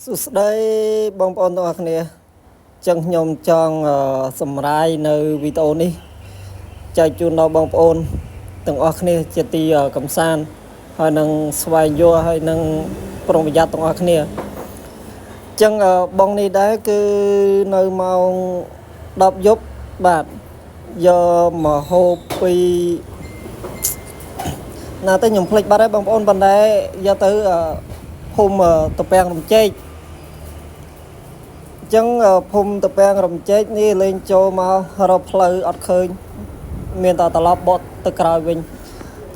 សួស្តីបងប្អូនទាំងអស់គ្នាចឹងខ្ញុំចង់សម្រាយនៅវីដេអូនេះចែកជូនដល់បងប្អូនទាំងអស់គ្នាជាទីកំសាន្តហើយនឹងស្វែងយល់ហើយនឹងប្រុងប្រយ័ត្នទាំងអស់គ្នាចឹងបងនេះដែរគឺនៅម៉ោង10យប់បាទយកមកហូបពីណាទៅខ្ញុំភ្លេចបាត់ហើយបងប្អូនប៉ុន្តែយកទៅភូមិតពាំងរំជែកចឹងភូមិតពាំងរំជែកនេះលេងចូលមករកផ្លូវអត់ឃើញមានតែត្រឡប់បត់ទៅក្រោយវិញ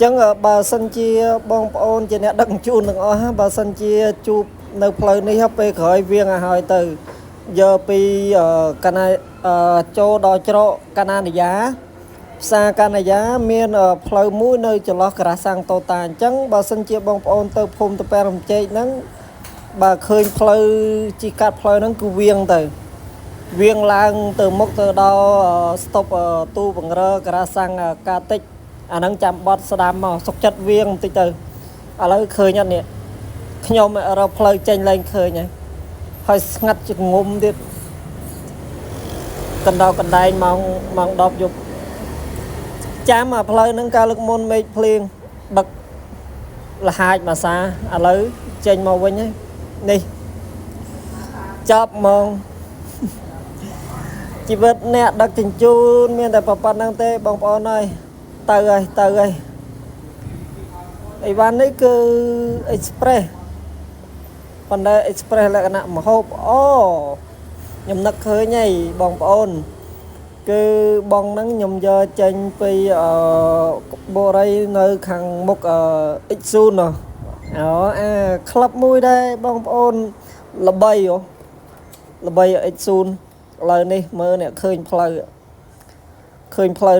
ចឹងបើសិនជាបងប្អូនជាអ្នកដឹកជញ្ជូនទាំងអស់បើសិនជាជួបនៅផ្លូវនេះពេលក្រោយវាងឲ្យហើយទៅយកពីកណាចូលដល់ច្រកកណានយាផ្សារកណាយាមានផ្លូវមួយនៅចន្លោះការ៉ាសាំងតូតាអញ្ចឹងបើសិនជាបងប្អូនទៅភូមិតពាំងរំជែកហ្នឹងបើឃើញផ្លូវជីកាត់ផ្លូវហ្នឹងគឺវៀងទៅវៀងឡើងទៅមុខទៅដល់ស្តុបទូបង្រើការ៉ាសាំងកាតិចអាហ្នឹងចាំបត់ស្ដាំមកសុកចិត្តវៀងបន្តិចទៅឥឡូវឃើញអត់នេះខ្ញុំរកផ្លូវចេញឡើងឃើញហើយស្ងាត់ជាងុំទៀតកណ្ដោកណ្ដែងម៉ោង10យប់ចាំផ្លូវហ្នឹងកាលលើកមុនមេឃភ្លៀងដឹកលហាចមួយសាឥឡូវចេញមកវិញហើយនេះចាប់ហ្មងជីវិតអ្នកដឹកជញ្ជូនមានតែប៉ុណ្្នឹងទេបងប្អូនអើយទៅហើយអីវ៉ាន់នេះគឺ Express ប៉ុន្តែ Express លក្ខណៈមហូបខ្ញុំនឹកឃើញហើយបងប្អូនគឺបងហ្នឹងខ្ញុំយកចេញពីបូរីនៅខាងមុខExxonក្លឹបមួយដែរបងប្អូនល្បីExxonឥឡូវនេះមើលអ្នកឃើញផ្លូវ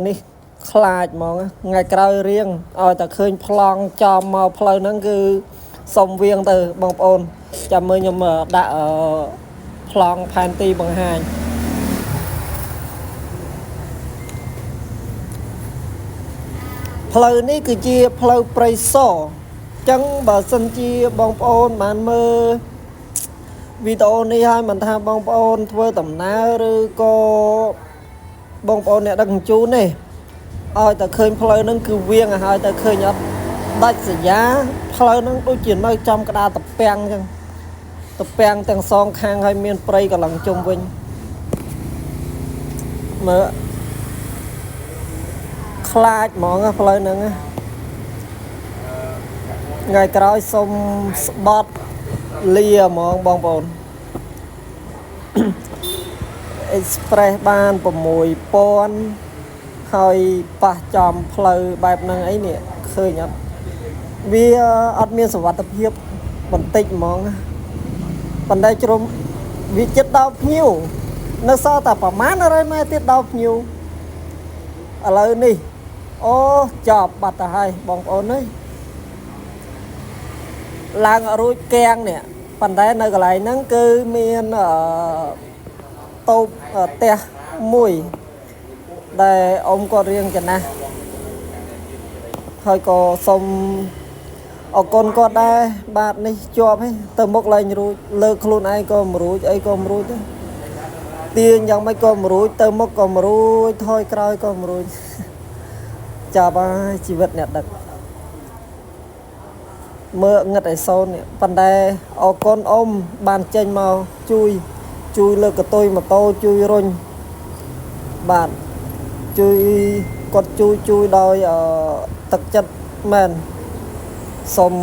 នេះខ្លាចហ្មងថ្ងៃក្រោយរៀងឲ្យតែឃើញប្លង់ចំមកផ្លូវហ្នឹងគឺសុំវៀងទៅបងប្អូនចាំមើលខ្ញុំដាក់ប្លង់ផែនទីបង្ហាញផ្លូវនេះគឺជាផ្លូវព្រៃសរចឹងបើសិនជាបងប្អូនបានមើលវីដេអូនេះហើយមិនថាបងប្អូនធ្វើដំណើរឬក៏បងប្អូនអ្នកដឹកជញ្ជូនទេឲ្យតែឃើញផ្លូវហ្នឹងគឺវៀងឲ្យហើយតែឃើញអត់ដាច់សញ្ញាផ្លូវហ្នឹងដូចជានៅចំក្តារតពាំងចឹងតពាំងទាំងសងខាងហើយមានព្រៃកន្លងជុំវិញមើលខ្លាចហ្មងផ្លូវហ្នឹងថ្ងៃក្រោយសុំស្បត់លាហ្មងបងប្អូន Express បាន6000ហើយប៉ះចំផ្លូវបែបហ្នឹងអីនេះឃើញអត់វាអត់មានសុវត្ថិភាពបន្តិចហ្មងប៉ុន្តែជ្រុំវាចិត្តដល់ភ្ញៀវនៅសល់តែប្រហែល100ម៉ែត្រទៀតដល់ភ្ញៀវឥឡូវនេះចប់បាត់ទៅហើយបងប្អូនអើយឡើងរួចកៀងនេះប៉ុន្តែនៅកន្លែងហ្នឹងគឺមានតូបផ្ទះមួយដែលអ៊ំគាត់រៀងចំណាស់ហើយក៏សុំអរគុណគាត់ដែរបាទនេះជាប់ហើយទៅមុខឡើងរួចលើកខ្លួនឯងក៏មិនរួចអីក៏មិនរួចដែរទាញយ៉ាងម៉េចក៏មិនរួចទៅមុខក៏មិនរួចថយក្រោយក៏មិនរួចចាប់ហើយជីវិតអ្នកដឹកមើលងឹតឲ្យសូននេះប៉ុន្តែអរគុណអ៊ំបានចេញមកជួយលើកកតុយម៉ូតូជួយរុញបាទជួយគាត់ជួយដោយទឹកចិត្តមែនសូម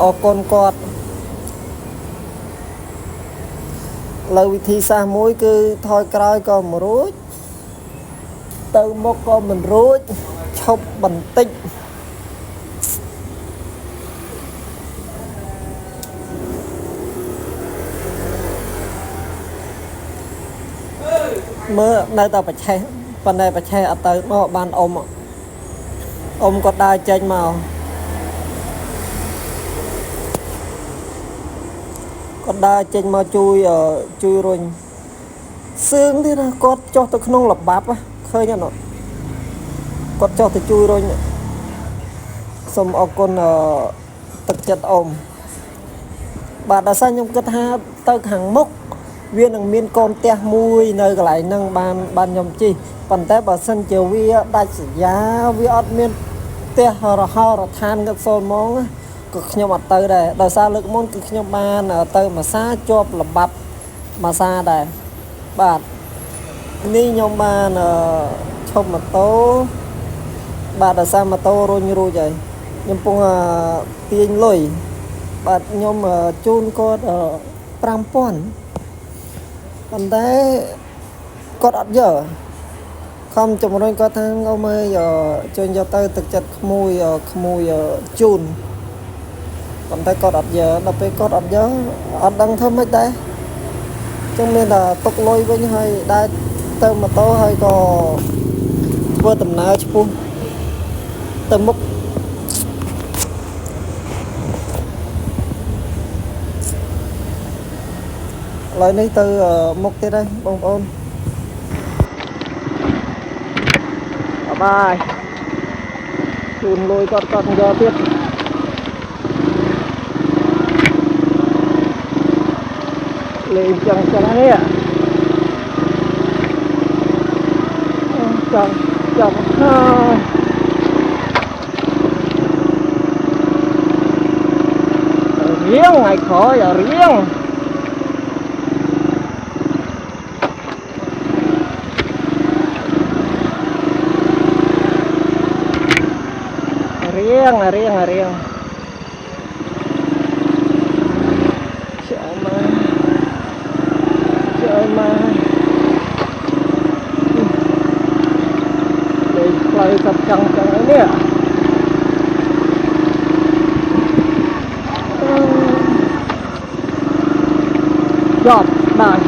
អរគុណគាត់លើវិធីសាស្ត្រមួយគឺថយក្រោយក៏មិនរួចទៅមុខក៏មិនរួចឈប់បន្តិចមើលនៅតែប្រឆេះប៉ុន្តែប្រឆេះអត់ទៅមកបានអ៊ំគាត់ដើរចេញមកជួយរុញសឿងទៀតណាគាត់ចុះទៅក្នុងល្បាប់ឃើញអត់គាត់ចុះទៅជួយរុញសូមអរគុណទឹកចិត្តអ៊ំ បាទដល់សារខ្ញុំគិតថាទៅខាងមុខវានឹងមានកូនផ្ទះមួយនៅកន្លែងហ្នឹងបានខ្ញុំជិះប៉ុន្តែបើសិនជាវាដាច់សញ្ញាវាអត់មានផ្ទះរហោរដ្ឋានកសុលហ្មងក៏ខ្ញុំអត់ទៅដែរដោយសារលើកមុនគឺខ្ញុំបានទៅម៉ាសាជាប់លបាប់ម៉ាសាដែរបាទនេះខ្ញុំបានឈប់ម៉ូតូបាទដោយសារម៉ូតូរុញរួចហើយខ្ញុំពងទាញលុយបាទខ្ញុំជូនគាត់5000ប៉ុន្តែគាត់អត់យកខំជំរុញគាត់ថាងមើលជួយយកទៅទឹកចិត្តក្មួយជូនប៉ុន្តែគាត់អត់យកដល់ពេលគាត់អត់យកអត់ដឹងធ្វើម៉េចដែរចឹងមានតែទុកលុយវិញហើយដែរទៅម៉ូតូហើយក៏ធ្វើដំណើរឆ្ពោះទៅមុខឡើយនេះទៅមុខទៀតហើយបងប្អូនបាយជូនលុយគាត់យកទៀតលេងចឹងនេះចង់ហើយរៀងថ្ងៃក្រោយរៀងchơi mà đây play cặp trăng ấy nè giọt bài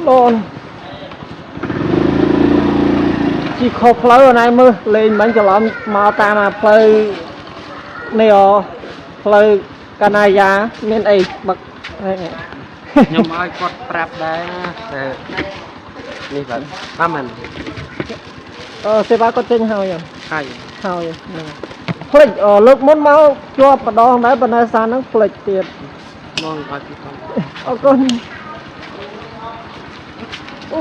បងជីខុសផ្លូវណៃមើលលេងមិនច្រឡំមកតាមផ្លូវនេះផ្លូវកាណាយ៉ាមានអីបឹកខ្ញុំឲ្យគាត់ប្រាប់ដែរណាតែនេះបាទតាមមិនសេវាគាត់ចេញហើយហើយហ្នឹងផ្លិចលើកមុនមកជាប់ម្ដងដែរប៉ុន្តែសារហ្នឹងផ្លិចទៀតមកឲ្យពីផងអរគុណអូ